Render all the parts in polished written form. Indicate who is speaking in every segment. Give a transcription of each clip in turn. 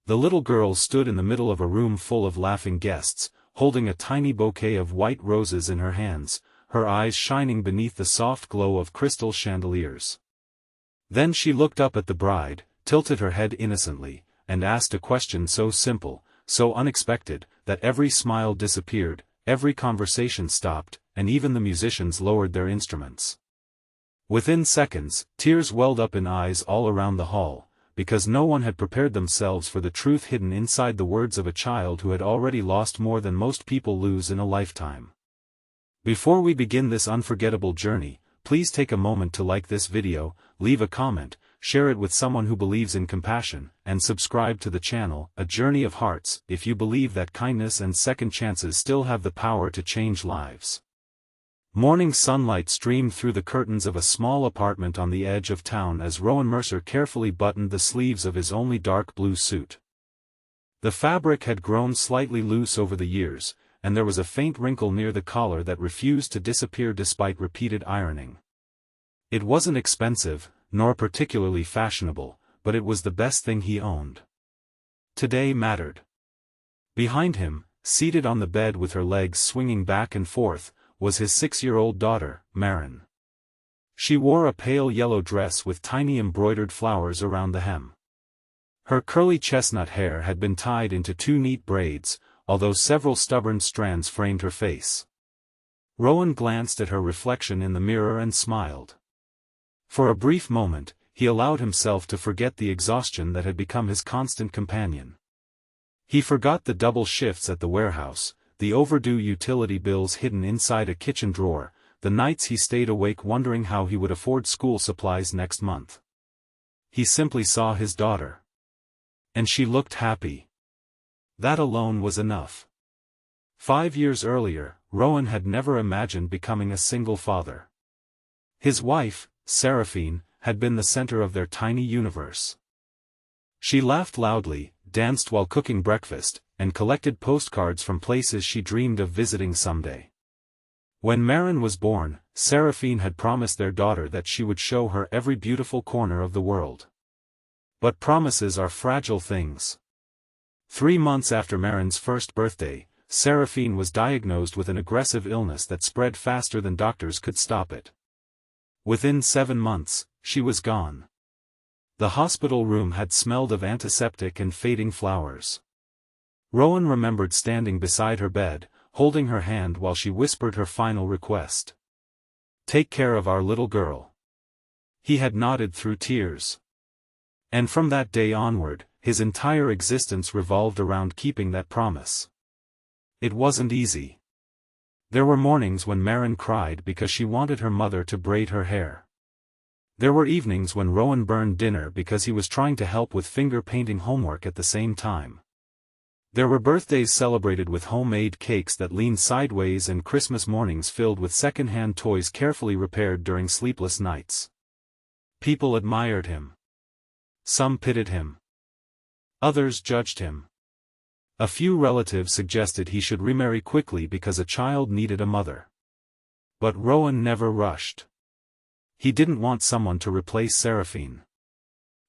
Speaker 1: The little girl stood in the middle of a room full of laughing guests, holding a tiny bouquet of white roses in her hands, her eyes shining beneath the soft glow of crystal chandeliers. Then she looked up at the bride, tilted her head innocently, and asked a question so simple, so unexpected, that every smile disappeared, every conversation stopped, and even the musicians lowered their instruments. Within seconds, tears welled up in eyes all around the hall, because no one had prepared themselves for the truth hidden inside the words of a child who had already lost more than most people lose in a lifetime. Before we begin this unforgettable journey, please take a moment to like this video, leave a comment, share it with someone who believes in compassion, and subscribe to the channel, A Journey of Hearts, if you believe that kindness and second chances still have the power to change lives. Morning sunlight streamed through the curtains of a small apartment on the edge of town as Rowan Mercer carefully buttoned the sleeves of his only dark blue suit. The fabric had grown slightly loose over the years, and there was a faint wrinkle near the collar that refused to disappear despite repeated ironing. It wasn't expensive, nor particularly fashionable, but it was the best thing he owned. Today mattered. Behind him, seated on the bed with her legs swinging back and forth, was his 6-year-old daughter, Maren. She wore a pale yellow dress with tiny embroidered flowers around the hem. Her curly chestnut hair had been tied into 2 neat braids, although several stubborn strands framed her face. Rowan glanced at her reflection in the mirror and smiled. For a brief moment, he allowed himself to forget the exhaustion that had become his constant companion. He forgot the double shifts at the warehouse, the overdue utility bills hidden inside a kitchen drawer, the nights he stayed awake wondering how he would afford school supplies next month. He simply saw his daughter. And she looked happy. That alone was enough. 5 years earlier, Rowan had never imagined becoming a single father. His wife, Seraphine, had been the center of their tiny universe. She laughed loudly, danced while cooking breakfast, and collected postcards from places she dreamed of visiting someday. When Maren was born, Seraphine had promised their daughter that she would show her every beautiful corner of the world. But promises are fragile things. 3 months after Maren's first birthday, Seraphine was diagnosed with an aggressive illness that spread faster than doctors could stop it. Within 7 months, she was gone. The hospital room had smelled of antiseptic and fading flowers. Rowan remembered standing beside her bed, holding her hand while she whispered her final request. "Take care of our little girl." He had nodded through tears. And from that day onward, his entire existence revolved around keeping that promise. It wasn't easy. There were mornings when Maren cried because she wanted her mother to braid her hair. There were evenings when Rowan burned dinner because he was trying to help with finger-painting homework at the same time. There were birthdays celebrated with homemade cakes that leaned sideways and Christmas mornings filled with second-hand toys carefully repaired during sleepless nights. People admired him. Some pitied him. Others judged him. A few relatives suggested he should remarry quickly because a child needed a mother. But Rowan never rushed. He didn't want someone to replace Seraphine.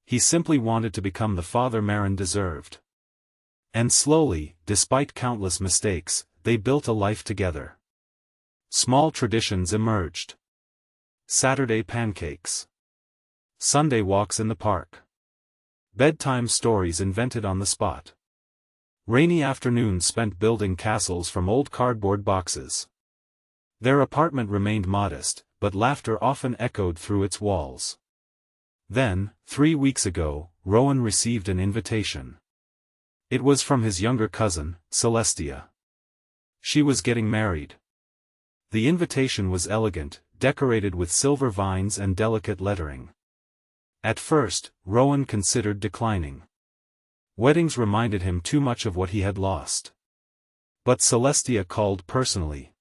Speaker 1: He simply wanted to become the father Maren deserved. And slowly, despite countless mistakes, they built a life together. Small traditions emerged. Saturday pancakes. Sunday walks in the park. Bedtime stories invented on the spot. Rainy afternoons spent building castles from old cardboard boxes. Their apartment remained modest, but laughter often echoed through its walls. Then, 3 weeks ago, Rowan received an invitation. It was from his younger cousin, Celestia. She was getting married. The invitation was elegant, decorated with silver vines and delicate lettering. At first, Rowan considered declining. Weddings reminded him too much of what he had lost. But Celestia called personally.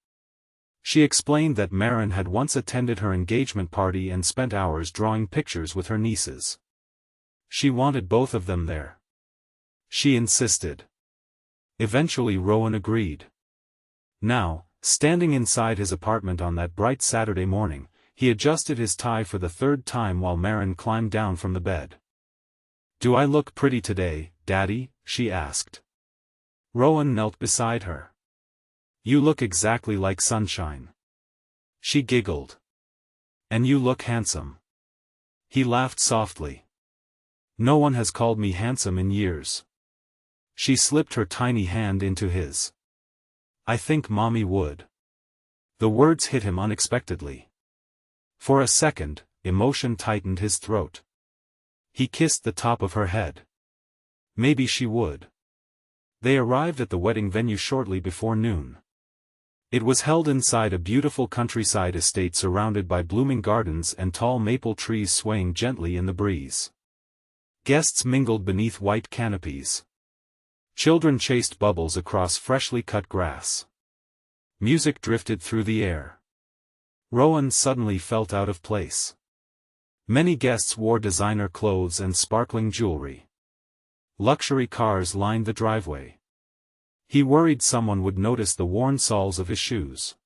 Speaker 1: She explained that Maren had once attended her engagement party and spent hours drawing pictures with her nieces. She wanted both of them there. She insisted. Eventually Rowan agreed. Now, standing inside his apartment on that bright Saturday morning, he adjusted his tie for the 3rd time while Maren climbed down from the bed. "Do I look pretty today, Daddy?" she asked. Rowan knelt beside her. "You look exactly like sunshine." She giggled. "And you look handsome." He laughed softly. "No one has called me handsome in years." She slipped her tiny hand into his. "I think Mommy would." The words hit him unexpectedly. For a second, emotion tightened his throat. He kissed the top of her head. Maybe she would. They arrived at the wedding venue shortly before noon. It was held inside a beautiful countryside estate surrounded by blooming gardens and tall maple trees swaying gently in the breeze. Guests mingled beneath white canopies. Children chased bubbles across freshly cut grass. Music drifted through the air. Rowan suddenly felt out of place. Many guests wore designer clothes and sparkling jewelry. Luxury cars lined the driveway. He worried someone would notice the worn soles of his shoes.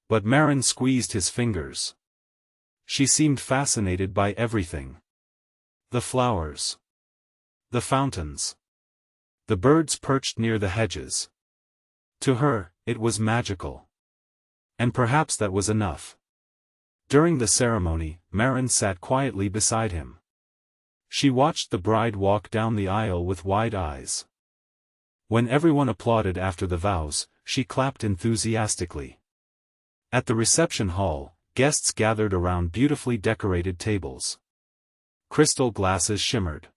Speaker 1: But Maren squeezed his fingers. She seemed fascinated by everything. The flowers. The fountains. The birds perched near the hedges. To her, it was magical. And perhaps that was enough. During the ceremony, Maren sat quietly beside him. She watched the bride walk down the aisle with wide eyes. When everyone applauded after the vows, she clapped enthusiastically. At the reception hall, guests gathered around beautifully decorated tables. Crystal glasses shimmered.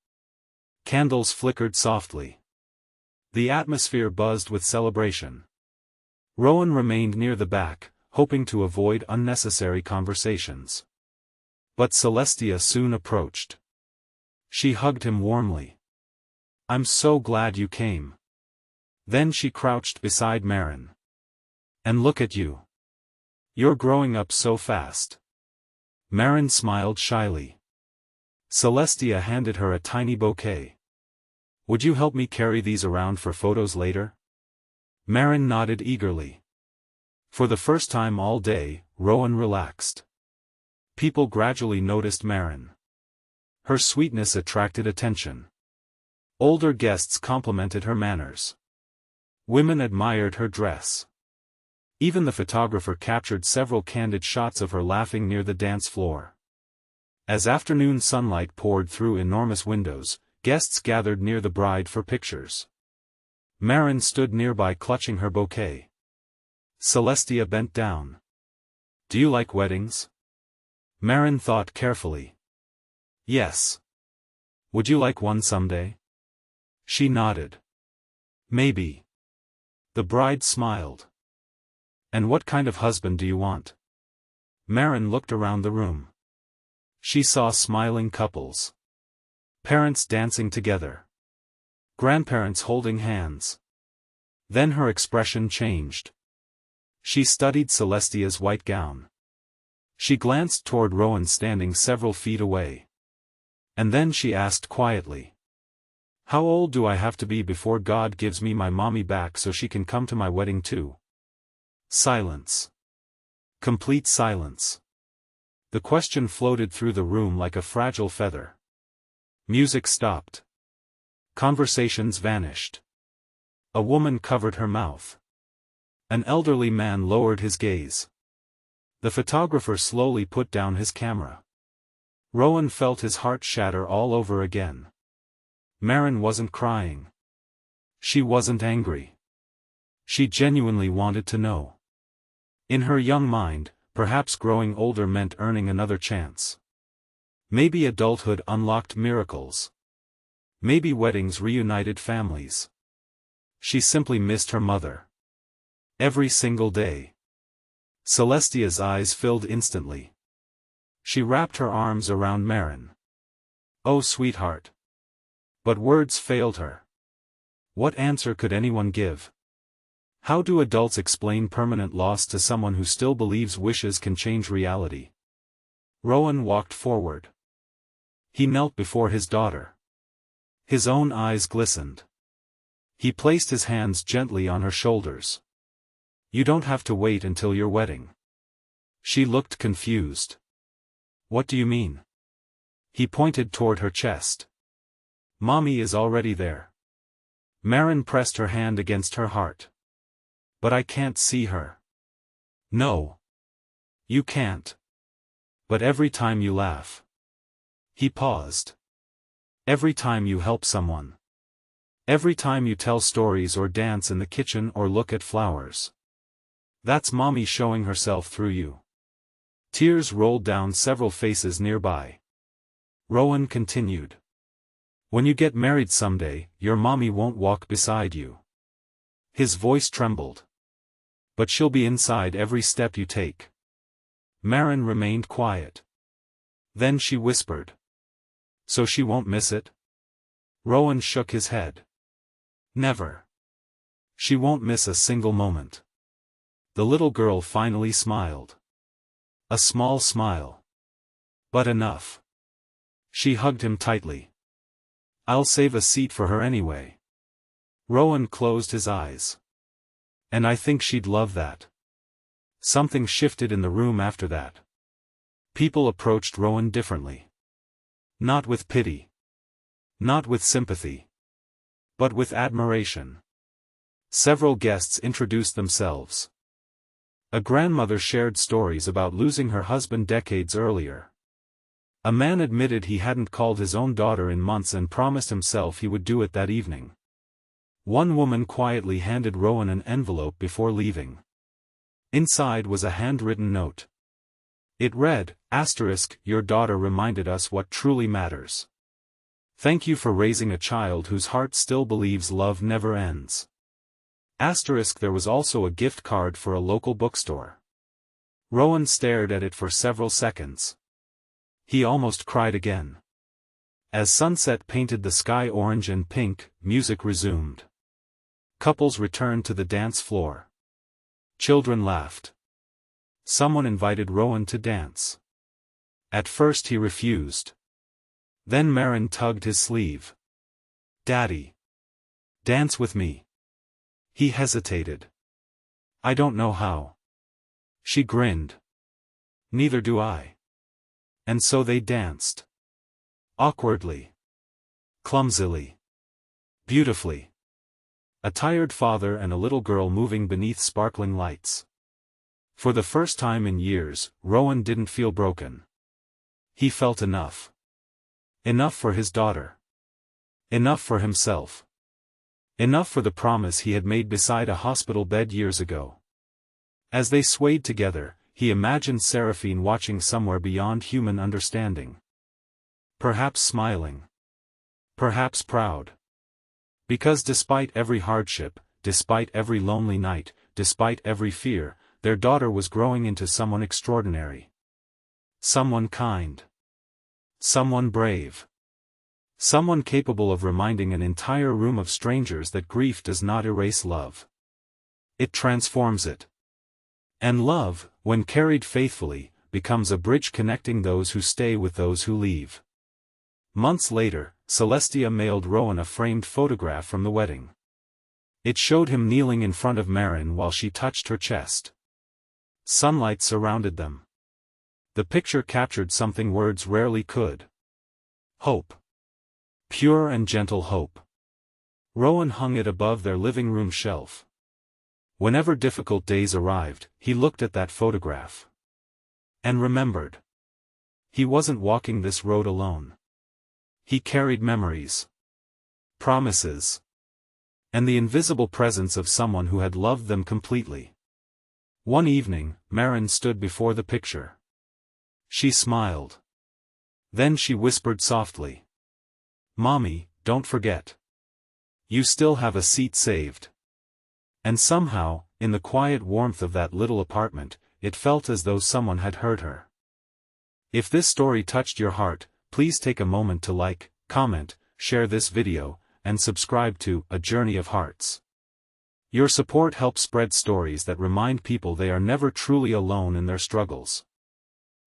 Speaker 1: Candles flickered softly. The atmosphere buzzed with celebration. Rowan remained near the back, hoping to avoid unnecessary conversations. But Celestia soon approached. She hugged him warmly. "I'm so glad you came." Then she crouched beside Maren. "And look at you. You're growing up so fast." Maren smiled shyly. Celestia handed her a tiny bouquet. "Would you help me carry these around for photos later?" Maren nodded eagerly. For the first time all day, Rowan relaxed. People gradually noticed Maren. Her sweetness attracted attention. Older guests complimented her manners. Women admired her dress. Even the photographer captured several candid shots of her laughing near the dance floor. As afternoon sunlight poured through enormous windows, guests gathered near the bride for pictures. Maren stood nearby clutching her bouquet. Celestia bent down. "Do you like weddings?" Maren thought carefully. "Yes." "Would you like one someday?" She nodded. "Maybe." The bride smiled. "And what kind of husband do you want?" Maren looked around the room. She saw smiling couples. Parents dancing together. Grandparents holding hands. Then her expression changed. She studied Celestia's white gown. She glanced toward Rowan standing several feet away. And then she asked quietly. "How old do I have to be before God gives me my mommy back so she can come to my wedding too?" Silence. Complete silence. The question floated through the room like a fragile feather. Music stopped. Conversations vanished. A woman covered her mouth. An elderly man lowered his gaze. The photographer slowly put down his camera. Rowan felt his heart shatter all over again. Maren wasn't crying. She wasn't angry. She genuinely wanted to know. In her young mind, perhaps growing older meant earning another chance. Maybe adulthood unlocked miracles. Maybe weddings reunited families. She simply missed her mother. Every single day. Celestia's eyes filled instantly. She wrapped her arms around Maren. "Oh sweetheart." But words failed her. What answer could anyone give? How do adults explain permanent loss to someone who still believes wishes can change reality? Rowan walked forward. He knelt before his daughter. His own eyes glistened. He placed his hands gently on her shoulders. "You don't have to wait until your wedding." She looked confused. "What do you mean?" He pointed toward her chest. Mommy is already there. Marin pressed her hand against her heart. But I can't see her. No. You can't. But every time you laugh. He paused. Every time you help someone. Every time you tell stories or dance in the kitchen or look at flowers. That's Mommy showing herself through you. Tears rolled down several faces nearby. Rowan continued. When you get married someday, your mommy won't walk beside you. His voice trembled. But she'll be inside every step you take. Marin remained quiet. Then she whispered. So she won't miss it? Rowan shook his head. Never. She won't miss a single moment. The little girl finally smiled. A small smile. But enough. She hugged him tightly. I'll save a seat for her anyway. Rowan closed his eyes. And I think she'd love that. Something shifted in the room after that. People approached Rowan differently. Not with pity. Not with sympathy. But with admiration. Several guests introduced themselves. A grandmother shared stories about losing her husband decades earlier. A man admitted he hadn't called his own daughter in months and promised himself he would do it that evening. One woman quietly handed Rowan an envelope before leaving. Inside was a handwritten note. It read, "Your daughter reminded us what truly matters. Thank you for raising a child whose heart still believes love never ends." There was also a gift card for a local bookstore. Rowan stared at it for several seconds. He almost cried again. As sunset painted the sky orange and pink, music resumed. Couples returned to the dance floor. Children laughed. Someone invited Rowan to dance. At first he refused. Then Marin tugged his sleeve. "Daddy. Dance with me." He hesitated. "I don't know how." She grinned. "Neither do I." And so they danced. Awkwardly. Clumsily. Beautifully. A tired father and a little girl moving beneath sparkling lights. For the first time in years, Rowan didn't feel broken. He felt enough. Enough for his daughter. Enough for himself. Enough for the promise he had made beside a hospital bed years ago. As they swayed together, he imagined Seraphine watching somewhere beyond human understanding. Perhaps smiling. Perhaps proud. Because despite every hardship, despite every lonely night, despite every fear, their daughter was growing into someone extraordinary. Someone kind. Someone brave. Someone capable of reminding an entire room of strangers that grief does not erase love. It transforms it. And love, when carried faithfully, becomes a bridge connecting those who stay with those who leave. Months later, Celestia mailed Rowan a framed photograph from the wedding. It showed him kneeling in front of Marin while she touched her chest. Sunlight surrounded them. The picture captured something words rarely could. Hope. Pure and gentle hope. Rowan hung it above their living room shelf. Whenever difficult days arrived, he looked at that photograph. And remembered. He wasn't walking this road alone. He carried memories. Promises. And the invisible presence of someone who had loved them completely. One evening, Marin stood before the picture. She smiled. Then she whispered softly. "Mommy, don't forget. You still have a seat saved." And somehow, in the quiet warmth of that little apartment, it felt as though someone had heard her. If this story touched your heart, please take a moment to like, comment, share this video, and subscribe to A Journey of Hearts. Your support helps spread stories that remind people they are never truly alone in their struggles.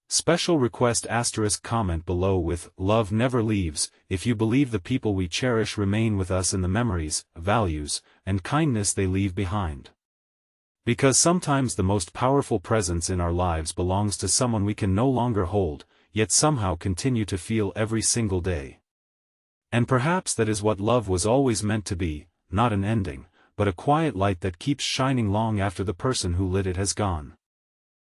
Speaker 1: Special request * comment below with "Love never leaves" if you believe the people we cherish remain with us in the memories, values, and kindness they leave behind. Because sometimes the most powerful presence in our lives belongs to someone we can no longer hold, yet somehow continue to feel every single day. And perhaps that is what love was always meant to be, not an ending, but a quiet light that keeps shining long after the person who lit it has gone.